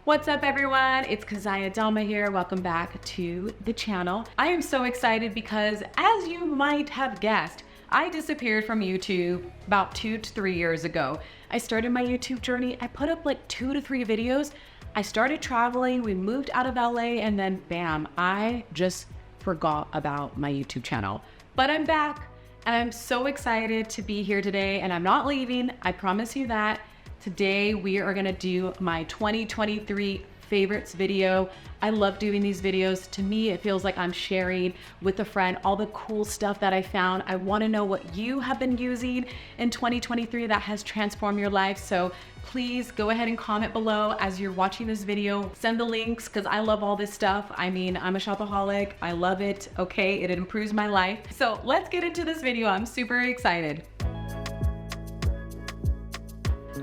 What's up everyone? It's Keziah Delma here. Welcome back to the channel. I am so excited because, as you might have guessed, I disappeared from YouTube about 2 to 3 years ago. I started my YouTube journey. I put up like 2 to 3 videos. I started traveling. We moved out of LA and then bam, I just forgot about my YouTube channel. But I'm back and I'm so excited to be here today and I'm not leaving. I promise you that. Today we are gonna do my 2023 favorites video. I love doing these videos. To me, it feels like I'm sharing with a friend all the cool stuff that I found. I wanna know what you have been using in 2023 that has transformed your life. So please go ahead and comment below as you're watching this video. Send the links because I love all this stuff. I mean, I'm a shopaholic. I love it, okay? It improves my life. So let's get into this video. I'm super excited.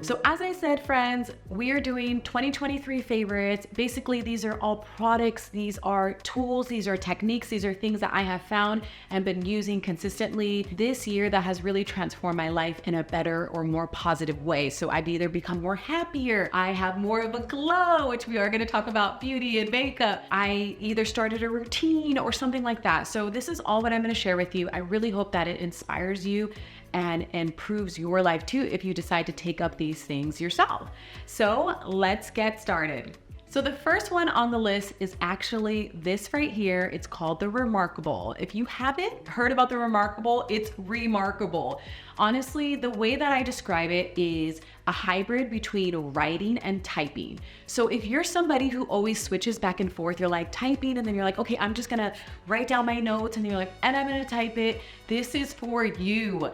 So as I said, friends, we are doing 2023 favorites. Basically, these are all products, these are tools, these are techniques, these are things that I have found and been using consistently this year that has really transformed my life in a better or more positive way. So I've either become more happier, I have more of a glow, which we are gonna talk about beauty and makeup. I either started a routine or something like that. So this is all what I'm gonna share with you. I really hope that it inspires you and improves your life too if you decide to take up these things yourself. So let's get started. So the first one on the list is actually this right here. It's called the Remarkable. If you haven't heard about the Remarkable, it's remarkable. Honestly, the way that I describe it is a hybrid between writing and typing. So if you're somebody who always switches back and forth, you're like typing and then you're like, okay, I'm just gonna write down my notes and then you're like, and I'm gonna type it. This is for you.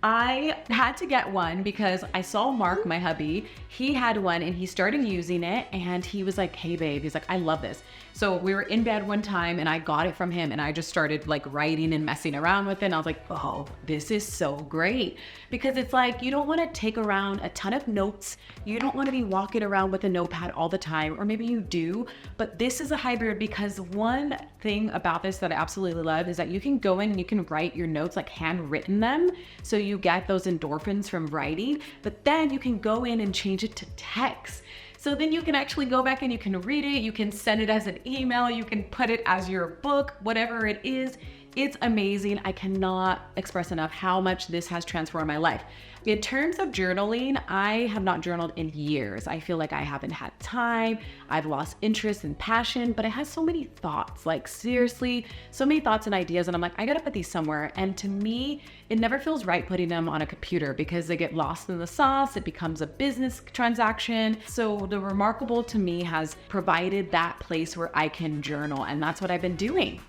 I had to get one because I saw Mark, my hubby, he had one and he started using it and he was like, hey babe, he's like, I love this. So we were in bed one time and I got it from him and I just started like writing and messing around with it. And I was like, oh, this is so great. Because it's like, you don't want to take around a ton of notes. You don't want to be walking around with a notepad all the time, or maybe you do, but this is a hybrid because one thing about this that I absolutely love is that you can go in and you can write your notes, like handwritten them. So you get those endorphins from writing, but then you can go in and change it to text. So then you can actually go back and you can read it, you can send it as an email, you can put it as your book, whatever it is. It's amazing. I cannot express enough how much this has transformed my life. In terms of journaling, I have not journaled in years. I feel like I haven't had time. I've lost interest and passion, but I had so many thoughts, like seriously, so many thoughts and ideas. And I'm like, I gotta put these somewhere. And to me, it never feels right putting them on a computer because they get lost in the sauce. It becomes a business transaction. So the Remarkable to me has provided that place where I can journal. And that's what I've been doing.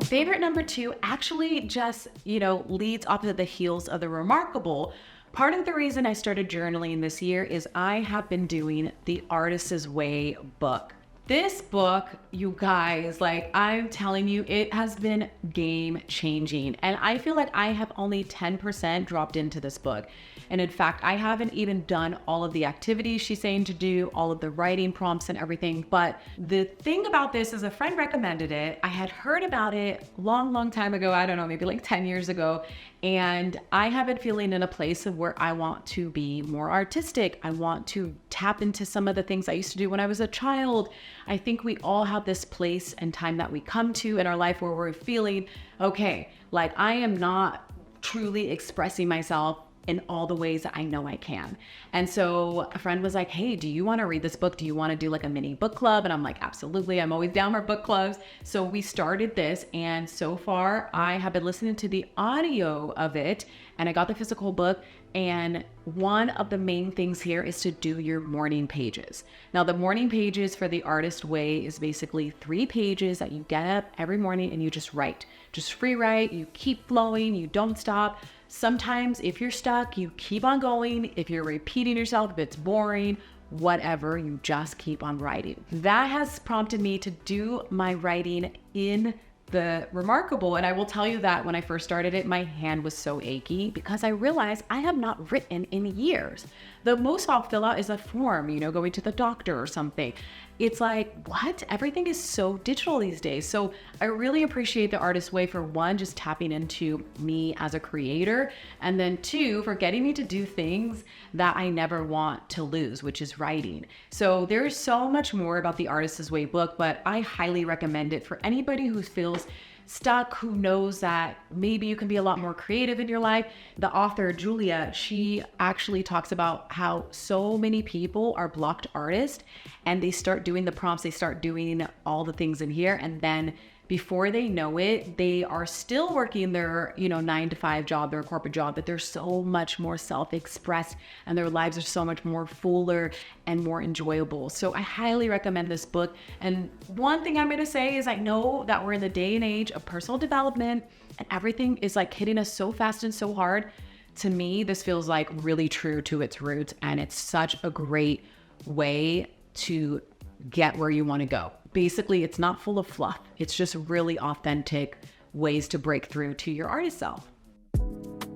Favorite number 2 actually just, leads off of the heels of the Remarkable. Part of the reason I started journaling this year is I have been doing the Artist's Way book. This book, you guys, like I'm telling you, it has been game changing. And I feel like I have only 10% dropped into this book. And in fact, I haven't even done all of the activities she's saying to do, all of the writing prompts and everything. But the thing about this is a friend recommended it. I had heard about it long time ago. I don't know, maybe like 10 years ago. And I have been feeling in a place of where I want to be more artistic. I want to tap into some of the things I used to do when I was a child. I think we all have this place and time that we come to in our life where we're feeling, okay, like I am not truly expressing myself in all the ways that I know I can. And so a friend was like, hey, do you want to read this book? Do you want to do like a mini book club? And I'm like, absolutely. I'm always down for book clubs. So we started this. And so far I have been listening to the audio of it and I got the physical book. And one of the main things here is to do your morning pages. Now the morning pages for the Artist Way is basically 3 pages that you get up every morning and you just write, just free write, you keep flowing, you don't stop. Sometimes if you're stuck, you keep on going. If you're repeating yourself, if it's boring, whatever, you just keep on writing. That has prompted me to do my writing in the Remarkable. And I will tell you that when I first started it, my hand was so achy because I realized I have not written in years. The most I'll fill out is a form, you know, going to the doctor or something. It's like, what? Everything is so digital these days. So I really appreciate the Artist Way for one, just tapping into me as a creator. And then two, for getting me to do things that I never want to lose, which is writing. So there's so much more about the Artist's Way book, but I highly recommend it for anybody who feels stuck, who knows that maybe you can be a lot more creative in your life. The author, Julia, she actually talks about how so many people are blocked artists and they start doing the prompts, they start doing all the things in here, and then before they know it, they are still working their, 9-to-5 job, their corporate job, but they're so much more self-expressed and their lives are so much more fuller and more enjoyable. So I highly recommend this book. And one thing I'm going to say is I know that we're in the day and age of personal development and everything is like hitting us so fast and so hard. To me, this feels like really true to its roots, and it's such a great way to get where you want to go. Basically, it's not full of fluff. It's just really authentic ways to break through to your artist self.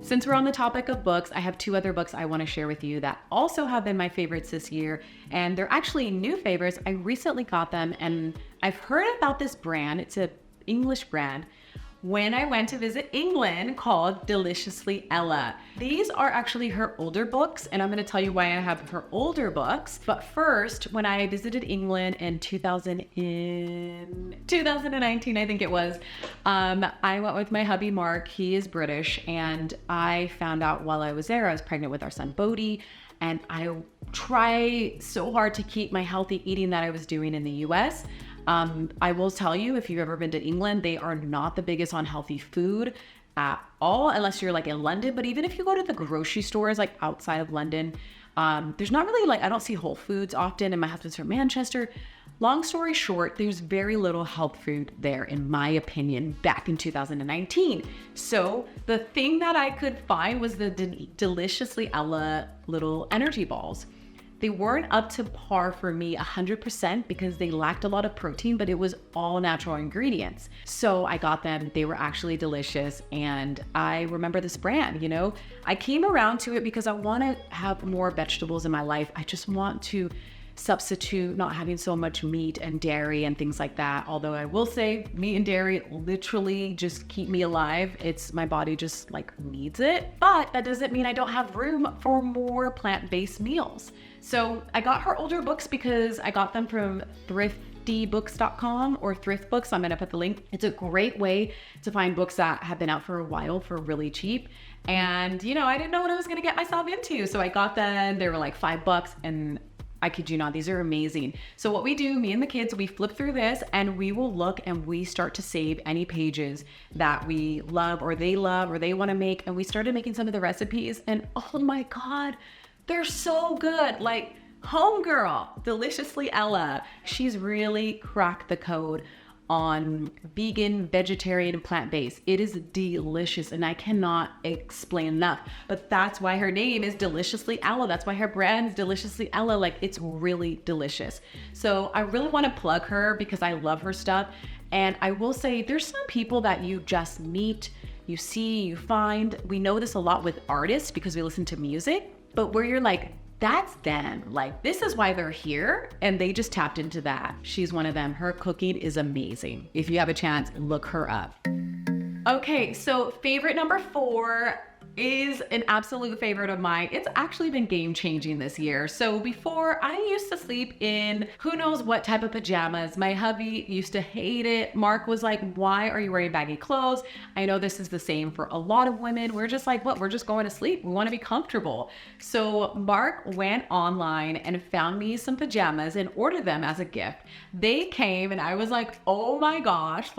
Since we're on the topic of books, I have two other books I want to share with you that also have been my favorites this year. And they're actually new favorites. I recently got them and I've heard about this brand. It's an English brand when I went to visit England, called Deliciously Ella. These are actually her older books, and I'm gonna tell you why I have her older books. But first, when I visited England in 2019, I think it was, I went with my hubby, Mark. He is British, and I found out while I was there, I was pregnant with our son, Bodhi, and I try so hard to keep my healthy eating that I was doing in the US. I will tell you, if you've ever been to England, they are not the biggest on healthy food at all, unless you're like in London. But even if you go to the grocery stores, like outside of London, there's not really I don't see Whole Foods often, and my husband's from Manchester. Long story short, there's very little health food there, in my opinion, back in 2019. So the thing that I could find was the Deliciously Ella little energy balls. They weren't up to par for me 100% because they lacked a lot of protein, but it was all natural ingredients. So I got them. They were actually delicious. And I remember this brand, I came around to it because I want to have more vegetables in my life. I just want to substitute not having so much meat and dairy and things like that. Although I will say meat and dairy literally just keep me alive. My body just needs it. But that doesn't mean I don't have room for more plant-based meals. So I got her older books because I got them from thriftybooks.com or Thrift Books. I'm gonna put the link. It's a great way to find books that have been out for a while for really cheap. And I didn't know what I was gonna get myself into. So I got them, they were like $5, and I kid you not, these are amazing. So what we do, me and the kids, we flip through this and we will look and we start to save any pages that we love or they want to make. And we started making some of the recipes and oh my God, they're so good. Like homegirl, Deliciously Ella, she's really cracked the code on vegan, vegetarian, and plant-based. It is delicious and I cannot explain enough. But that's why her name is Deliciously Ella. That's why her brand is Deliciously Ella. It's really delicious. So I really want to plug her because I love her stuff. And I will say there's some people that you just meet, you see, you find. We know this a lot with artists because we listen to music, but where you're like, that's them. This is why they're here. And they just tapped into that. She's one of them. Her cooking is amazing. If you have a chance, look her up. Okay, so favorite number 4 is an absolute favorite of mine. It's actually been game-changing this year. So before, I used to sleep in who knows what type of pajamas. My hubby used to hate it. Mark was like, why are you wearing baggy clothes? I know this is the same for a lot of women. We're just like, what? We're just going to sleep. We want to be comfortable. So Mark went online and found me some pajamas and ordered them as a gift. They came and I was like, oh my gosh,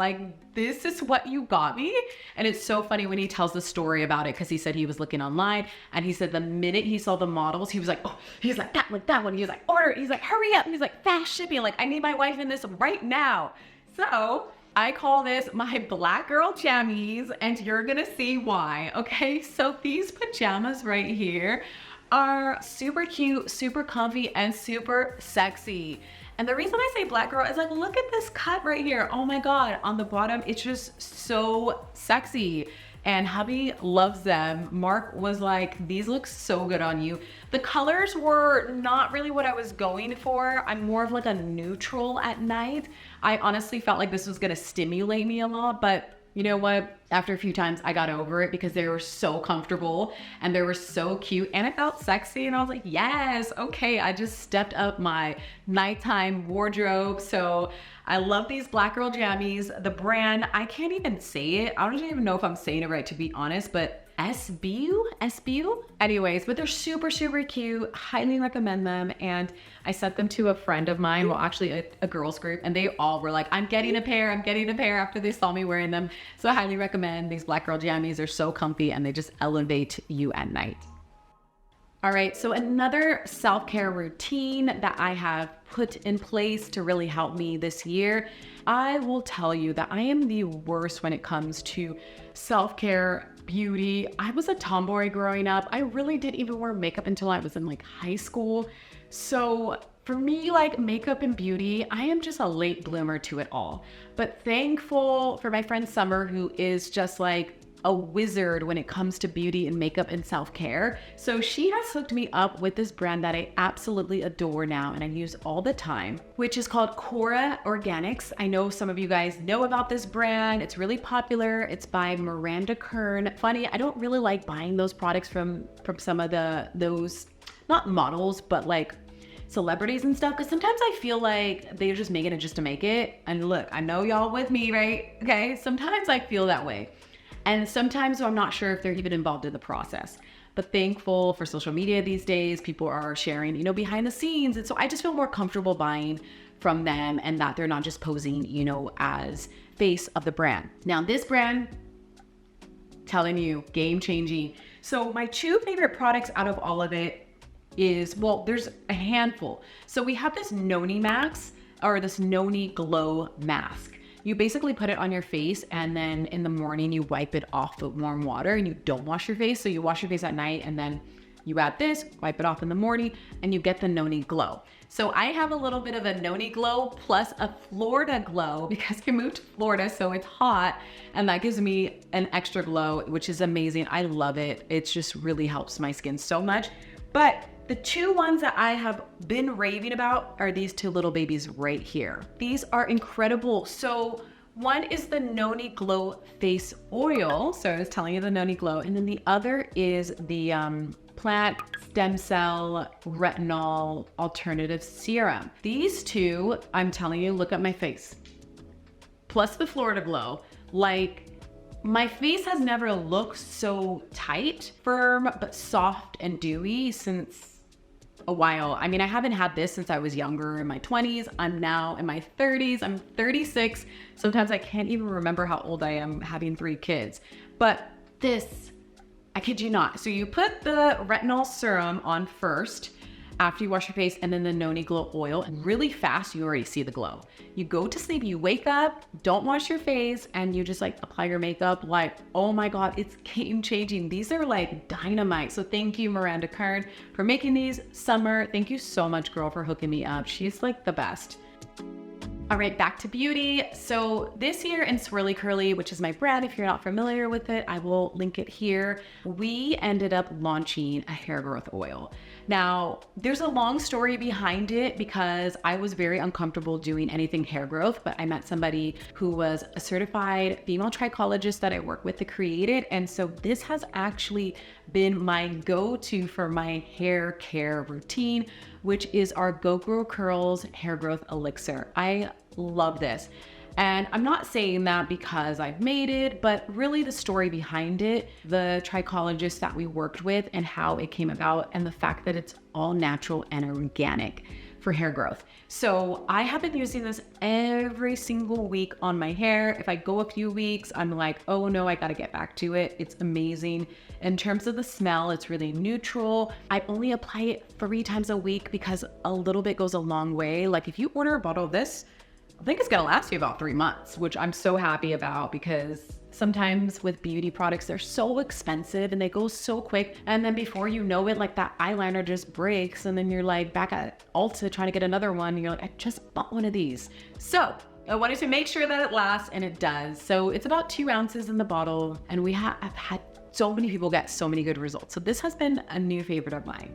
this is what you got me? And it's so funny when he tells the story about it because he said he was looking online and he said the minute he saw the models, he was like, oh, he's like, that one. He was like, order it. He's like, hurry up. He's like, fast shipping. I need my wife in this right now. So I call this my black girl jammies and you're gonna see why. Okay, so these pajamas right here are super cute, super comfy, and super sexy. And the reason I say black girl is look at this cut right here. Oh my God, on the bottom, it's just so sexy. and hubby loves them. Mark was like, these look so good on you. The colors were not really what I was going for. I'm more of like a neutral at night. I honestly felt like this was gonna stimulate me a lot, but you know what? After a few times, I got over it because they were so comfortable and they were so cute and it felt sexy. And I was like, yes, okay. I just stepped up my nighttime wardrobe. So I love these Black Girl Jammies. The brand, I can't even say it. I don't even know if I'm saying it right, to be honest, but SBU? Anyways, but they're super, super cute. Highly recommend them. And I sent them to a friend of mine, well, actually a girls group, and they all were like, I'm getting a pair after they saw me wearing them. So I highly recommend these Black Girl Jammies. They're so comfy and they just elevate you at night. All right, so another self-care routine that I have put in place to really help me this year. I will tell you that I am the worst when it comes to self-care, beauty. I was a tomboy growing up. I really didn't even wear makeup until I was in like high school. So for me, like makeup and beauty, I am just a late bloomer to it all. But thankful for my friend Summer, who is just like a wizard when it comes to beauty and makeup and self-care. So she has hooked me up with this brand that I absolutely adore now and I use all the time, which is called Cora Organics. I know some of you guys know about this brand. It's really popular. It's by Miranda Kern. Funny, I don't really like buying those products from some of those, not models, but like celebrities and stuff, because sometimes I feel like they're just making it just to make it. And look, I know y'all with me, right? Okay, sometimes I feel that way. And sometimes I'm not sure if they're even involved in the process. But thankful for social media these days, people are sharing, behind the scenes. And so I just feel more comfortable buying from them and that they're not just posing, as face of the brand. Now this brand, telling you, game changing. So my two favorite products out of all of it is, well, there's a handful. So we have this Noni Max, or this Noni Glow Mask. You basically put it on your face and then in the morning you wipe it off with warm water and you don't wash your face. So you wash your face at night and then you add this, wipe it off in the morning, and you get the Noni Glow. So I have a little bit of a Noni Glow plus a Florida Glow because I moved to Florida, so it's hot, and that gives me an extra glow, which is amazing. I love it. It just really helps my skin so much. But the two ones that I have been raving about are these two little babies right here. These are incredible. So one is the Noni Glow Face Oil. So I was telling you the Noni Glow. And then the other is the Plant Stem Cell Retinol Alternative Serum. These two, I'm telling you, look at my face. Plus the Florida Glow. Like, my face has never looked so tight, firm, but soft and dewy since a while. I mean, I haven't had this since I was younger, in my 20s. I'm now in my 30s. I'm 36. Sometimes I can't even remember how old I am having 3 kids. But this, I kid you not. So you put the retinol serum on first after you wash your face, and then the Noni Glow oil, and really fast you already see the glow. You go to sleep, you wake up, don't wash your face, and you just like apply your makeup. Like, oh my God, it's game changing. These are like dynamite. So thank you, Miranda Kern, for making these. Summer, thank you so much, girl, for hooking me up. She's like the best. All right, back to beauty. So this year in Swirly Curly, which is my brand, if you're not familiar with it, I will link it here. We ended up launching a hair growth oil. Now, there's a long story behind it because I was very uncomfortable doing anything hair growth, but I met somebody who was a certified female trichologist that I work with to create it. And so this has actually been my go-to for my hair care routine, which is our Go Grow Curls Hair Growth Elixir. I love this. And I'm not saying that because I've made it, but really the story behind it, the trichologist that we worked with and how it came about, and the fact that it's all natural and organic for hair growth. So I have been using this every single week on my hair. If I go a few weeks, I'm like, oh no, I gotta get back to it. It's amazing. In terms of the smell, it's really neutral. I only apply it 3 times a week because a little bit goes a long way. Like if you order a bottle of this, I think it's gonna last you about 3 months, which I'm so happy about because sometimes with beauty products, they're so expensive and they go so quick. And then before you know it, like that eyeliner just breaks and then you're like back at Ulta trying to get another one. And you're like, I just bought one of these. So I wanted to make sure that it lasts, and it does. So it's about 2 ounces in the bottle, and I've had so many people get so many good results. So this has been a new favorite of mine.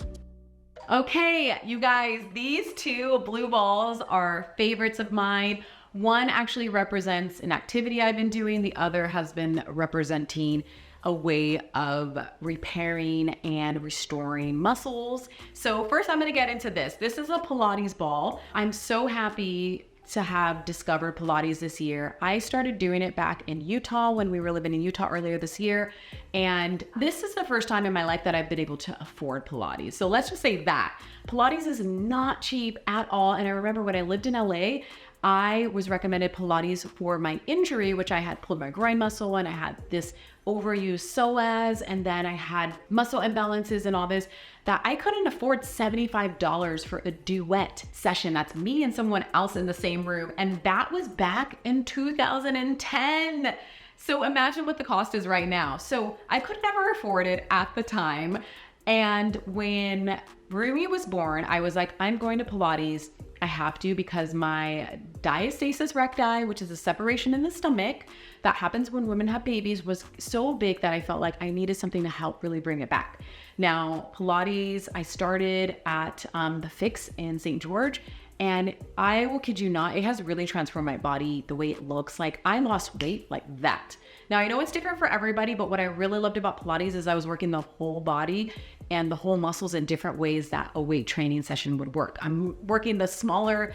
Okay, you guys, these 2 blue balls are favorites of mine. One actually represents an activity I've been doing. The other has been representing a way of repairing and restoring muscles. So first I'm gonna get into this. This is a Pilates ball. I'm so happy to have discovered Pilates this year. I started doing it back in Utah when we were living in Utah earlier this year. And this is the first time in my life that I've been able to afford Pilates. So let's just say that. Pilates is not cheap at all. And I remember when I lived in LA, I was recommended Pilates for my injury, which I had pulled my groin muscle and I had this overused psoas, and then I had muscle imbalances and all this, that I couldn't afford $75 for a duet session. That's me and someone else in the same room. And that was back in 2010. So imagine what the cost is right now. So I could never afford it at the time. And when Rumi was born, I was like, I'm going to Pilates. I have to, because my diastasis recti, which is a separation in the stomach that happens when women have babies, was so big that I felt like I needed something to help really bring it back. Now, Pilates, I started at the Fix in St. George, and I will kid you not, it has really transformed my body, the way it looks. Like, I lost weight like that. Now, I know it's different for everybody, but what I really loved about Pilates is I was working the whole body and the whole muscles in different ways that a weight training session would work. I'm working the smaller,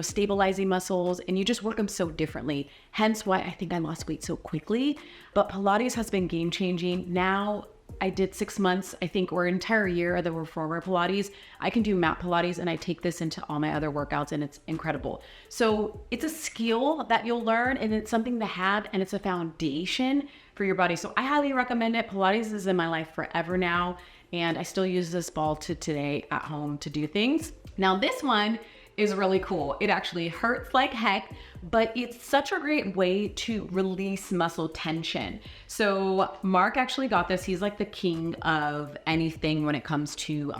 stabilizing muscles, and you just work them so differently. Hence why I think I lost weight so quickly. But Pilates has been game changing. Now, I did 6 months, I think, or an entire year of the reformer Pilates. I can do mat Pilates, and I take this into all my other workouts, and it's incredible. So it's a skill that you'll learn, and it's something to have, and it's a foundation for your body. So I highly recommend it. Pilates is in my life forever now, and I still use this ball to today at home to do things. Now this one is really cool. It actually hurts like heck, but it's such a great way to release muscle tension. So Mark actually got this. He's like the king of anything when it comes to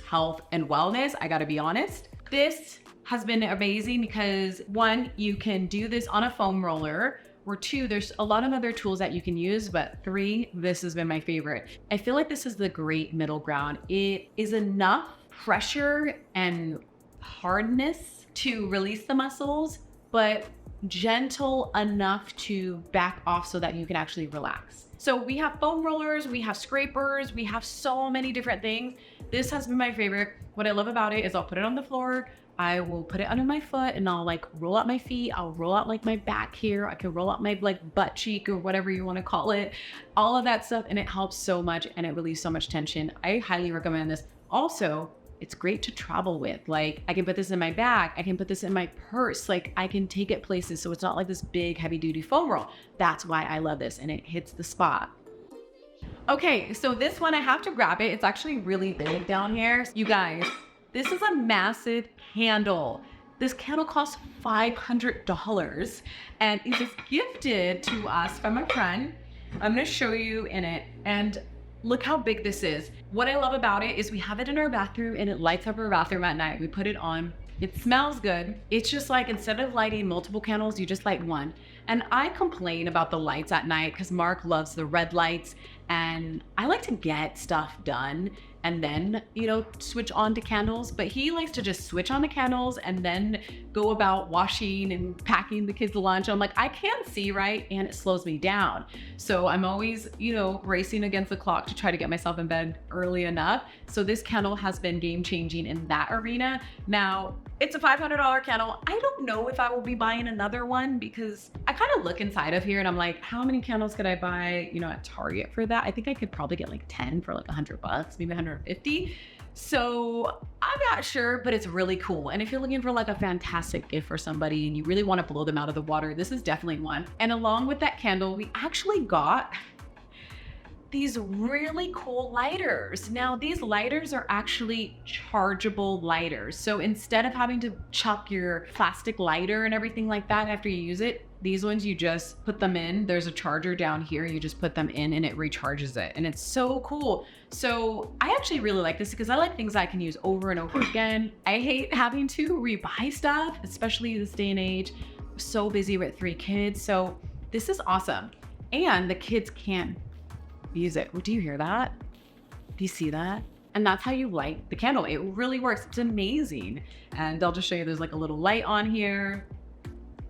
health and wellness, I gotta be honest. This has been amazing because 1, you can do this on a foam roller, or 2, there's a lot of other tools that you can use, but 3, this has been my favorite. I feel like this is the great middle ground. It is enough pressure and hardness to release the muscles, but gentle enough to back off so that you can actually relax. So we have foam rollers, we have scrapers, we have so many different things. This has been my favorite. What I love about it is I'll put it on the floor, I will put it under my foot, and I'll like roll out my feet. I'll roll out like my back here. I can roll out my like butt cheek or whatever you want to call it, all of that stuff. And it helps so much, and it relieves so much tension. I highly recommend this. Also, it's great to travel with. Like, I can put this in my bag. I can put this in my purse. Like, I can take it places. So it's not like this big heavy duty foam roll. That's why I love this, and it hits the spot. Okay, so this one, I have to grab it. It's actually really big down here. You guys, this is a massive candle. This candle costs $500, and it was gifted to us by my friend. I'm gonna show you in it, and look how big this is. What I love about it is we have it in our bathroom, and it lights up our bathroom at night. We put it on. It smells good. It's just like, instead of lighting multiple candles, you just light one. And I complain about the lights at night because Mark loves the red lights, and I like to get stuff done and then, switch on to candles. But he likes to just switch on the candles and then go about washing and packing the kids' lunch. I'm like, I can't see right, and it slows me down. So I'm always, racing against the clock to try to get myself in bed early enough. So this candle has been game changing in that arena. Now, it's a $500 candle. I don't know if I will be buying another one, because I kind of look inside of here and I'm like, how many candles could I buy, at Target for that? I think I could probably get like 10 for like $100, maybe 150. So I'm not sure, but it's really cool. And if you're looking for like a fantastic gift for somebody and you really want to blow them out of the water, this is definitely one. And along with that candle, we actually got these really cool lighters. Now, these lighters are actually chargeable lighters. So instead of having to chuck your plastic lighter and everything like that after you use it, these ones, you just put them in. There's a charger down here. You just put them in and it recharges it. And it's so cool. So I actually really like this because I like things I can use over and over again. I hate having to rebuy stuff, especially this day and age. so busy with 3 kids. So this is awesome. And the kids can't use it. Do you hear that? Do you see that? And that's how you light the candle. It really works. It's amazing. And I'll just show you, there's like a little light on here.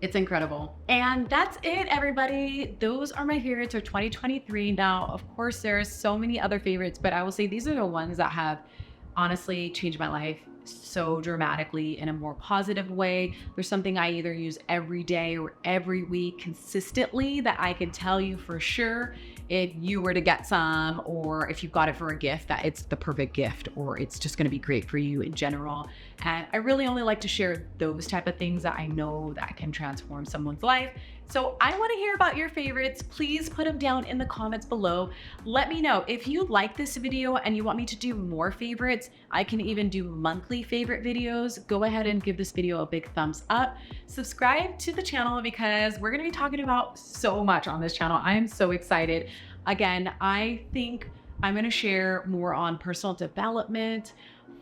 It's incredible. And that's it, everybody. Those are my favorites for 2023. Now, of course, there's so many other favorites, but I will say these are the ones that have honestly changed my life so dramatically in a more positive way. There's something I either use every day or every week consistently that I can tell you for sure if you were to get some, or if you got it for a gift, that it's the perfect gift, or it's just going to be great for you in general. And I really only like to share those type of things that I know that can transform someone's life. So I want to hear about your favorites. Please put them down in the comments below. Let me know if you like this video and you want me to do more favorites. I can even do monthly favorite videos. Go ahead and give this video a big thumbs up. Subscribe to the channel because we're going to be talking about so much on this channel. I am so excited. Again, I think I'm going to share more on personal development,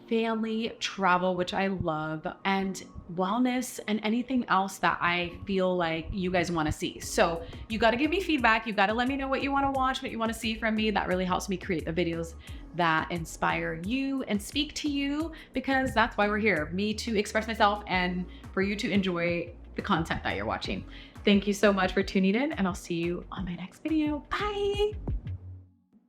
family, travel, which I love, and wellness, and anything else that I feel like you guys want to see. So you got to give me feedback. You got to let me know what you want to watch, what you want to see from me. That really helps me create the videos that inspire you and speak to you, because that's why we're here, me to express myself and for you to enjoy the content that you're watching. Thank you so much for tuning in, and I'll see you on my next video. Bye.